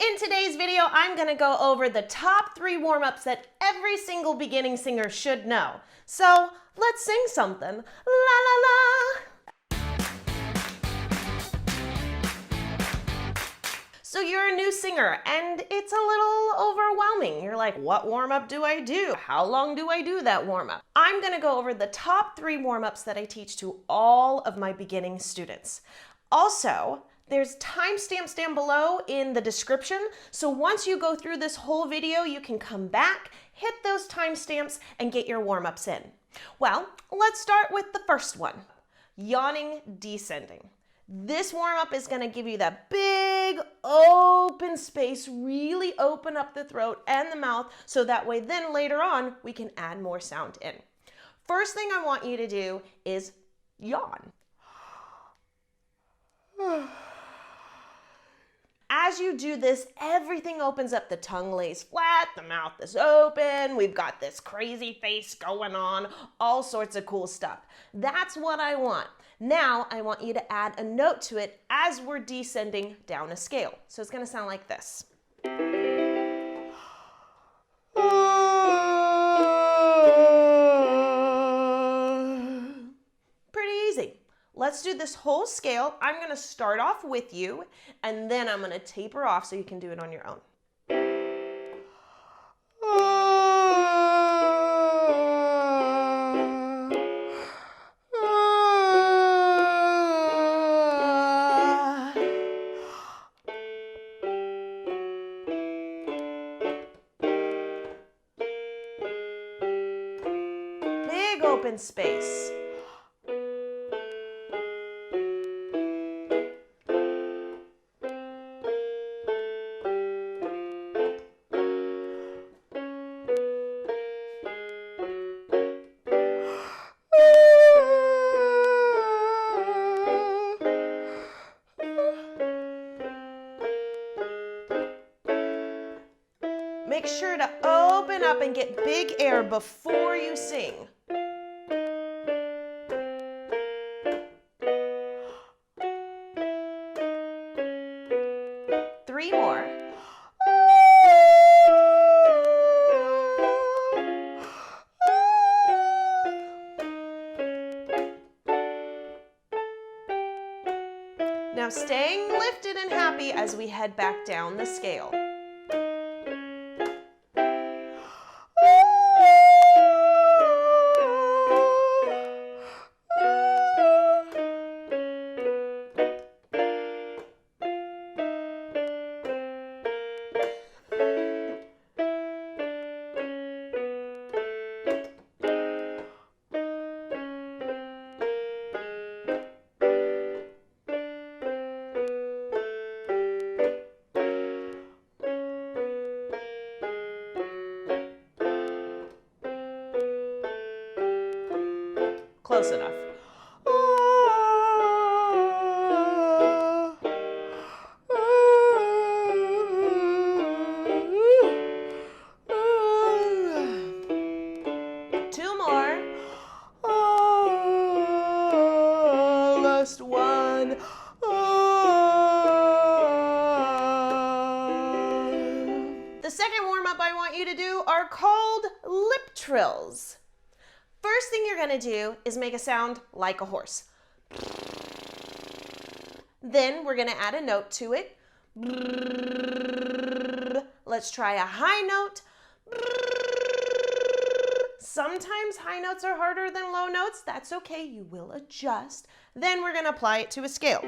In today's video, I'm gonna go over the top 3 warm-ups that every single beginning singer should know. So let's sing something. La la la! So you're a new singer and it's a little overwhelming. You're like, what warm-up do I do? How long do I do that warm-up? I'm gonna go over the top 3 warm-ups that I teach to all of my beginning students. Also, there's timestamps down below in the description, so once you go through this whole video, you can come back, hit those timestamps, and get your warm-ups in. Well, let's start with the first one, yawning descending. This warm-up is gonna give you that big open space, really open up the throat and the mouth, so that way then later on, we can add more sound in. First thing I want you to do is yawn. As you do this, everything opens up. The tongue lays flat, the mouth is open, we've got this crazy face going on, all sorts of cool stuff. That's what I want. Now I want you to add a note to it as we're descending down a scale. So it's gonna sound like this. Pretty easy. Let's do this whole scale. I'm gonna start off with you, and then I'm gonna taper off so you can do it on your own. Big open space. Make sure to open up and get big air before you sing. Three more. Now staying lifted and happy as we head back down the scale. Close enough. Two more. Last one. The second warm-up I want you to do are called lip trills. First thing you're gonna do is make a sound like a horse. Then we're gonna add a note to it. Let's try a high note. Sometimes high notes are harder than low notes. That's okay, you will adjust. Then we're gonna apply it to a scale.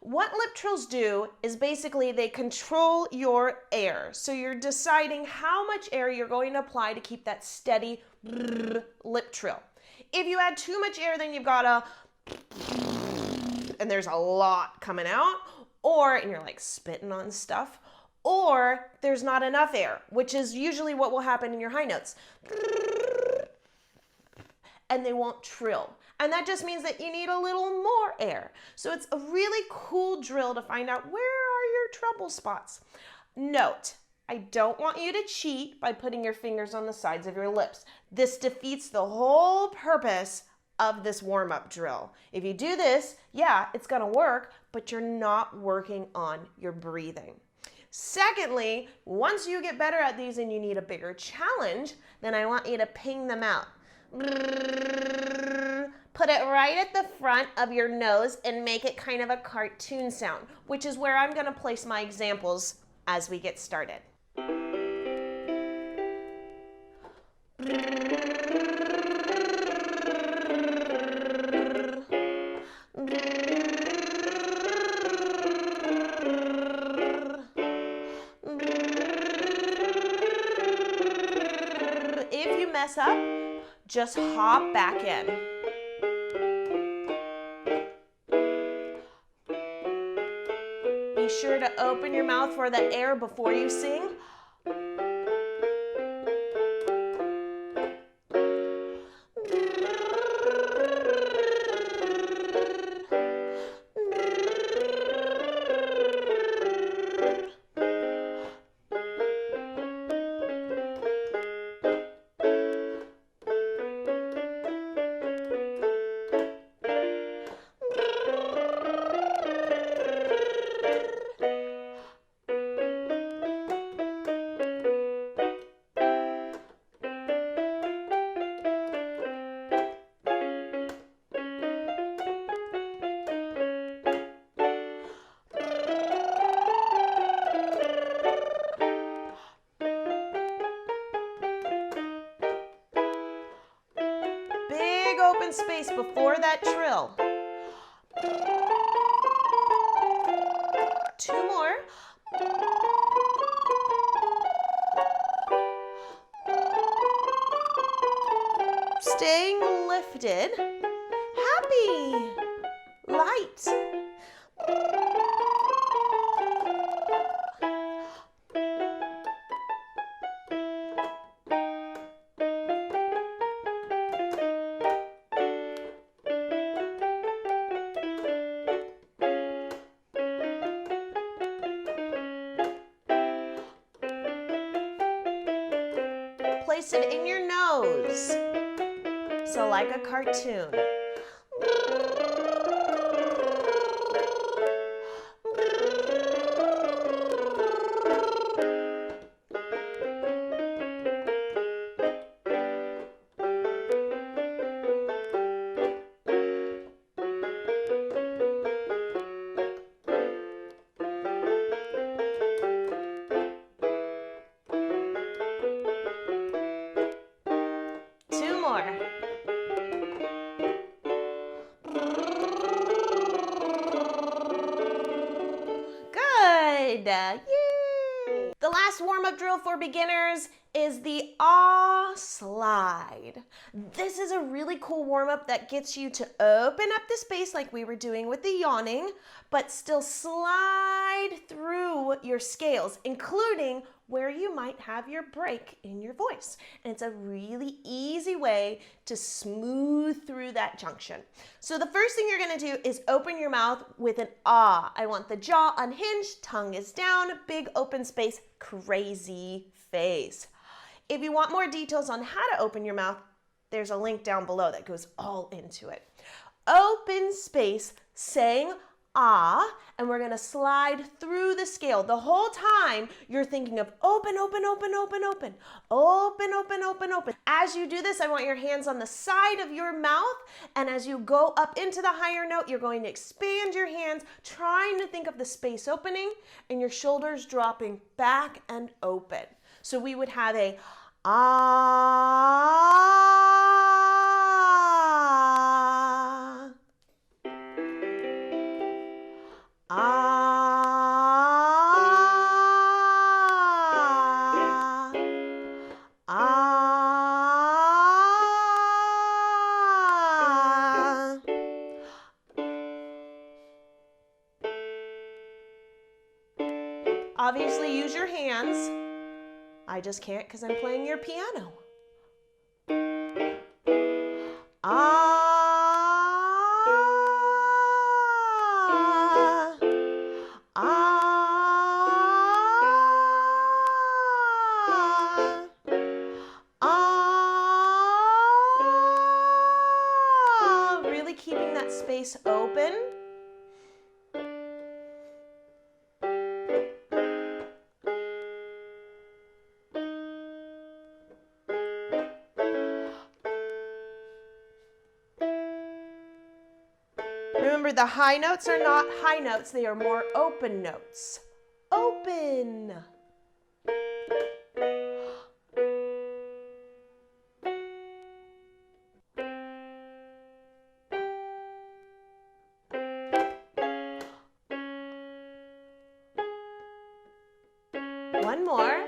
What lip trills do is basically they control your air. So you're deciding how much air you're going to apply to keep that steady lip trill. If you add too much air, then you've got a, and there's a lot coming out, and you're like spitting on stuff, or there's not enough air, which is usually what will happen in your high notes. And they won't trill. And that just means that you need a little more air. So it's a really cool drill to find out where are your trouble spots. Note, I don't want you to cheat by putting your fingers on the sides of your lips. This defeats the whole purpose of this warm-up drill. If you do this, yeah, it's gonna work, but you're not working on your breathing. Secondly, once you get better at these and you need a bigger challenge, then I want you to ping them out. Put it right at the front of your nose and make it kind of a cartoon sound, which is where I'm gonna place my examples as we get started. If you mess up, just hop back in. Be sure to open your mouth for the air before you sing. Big open space before that trill. 2 more. Staying lifted. Happy. Light. Place it in your nose. So like a cartoon. Yay! The last warm-up drill for beginners is the Ahh Slide. This is a really cool warm-up that gets you to open up the space like we were doing with the yawning, but still slide through your scales, including where you might have your break in your voice. And it's a really easy way to smooth through that junction. So the first thing you're gonna do is open your mouth with an ah. I want the jaw unhinged, tongue is down, big open space, crazy face. If you want more details on how to open your mouth, there's a link down below that goes all into it. Open space, saying ah, and we're gonna slide through the scale. The whole time you're thinking of open, open, open, open, open, open, open, open, open. As you do this, I want your hands on the side of your mouth, and as you go up into the higher note, you're going to expand your hands, trying to think of the space opening and your shoulders dropping back and open. So we would have a ah, ah, ah. Obviously, use your hands. I just can't because I'm playing your piano. Ah, ah, ah, that space open. Remember, the high notes are not high notes, they are more open notes. Open. One more.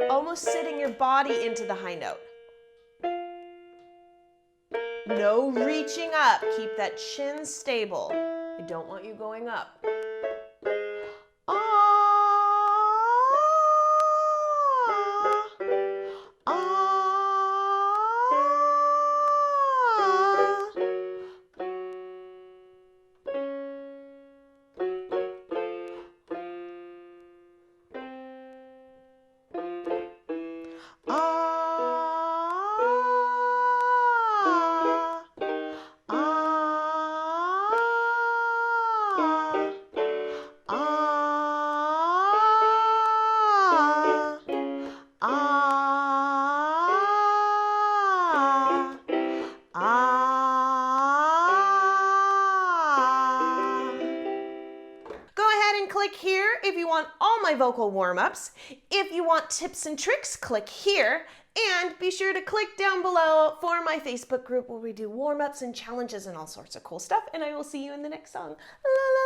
Almost sitting your body into the high note. No reaching up. Keep that chin stable. I don't want you going up. Click here if you want all my vocal warm-ups. If you want tips and tricks, click here. And be sure to click down below for my Facebook group where we do warm-ups and challenges and all sorts of cool stuff. And I will see you in the next song. La, la.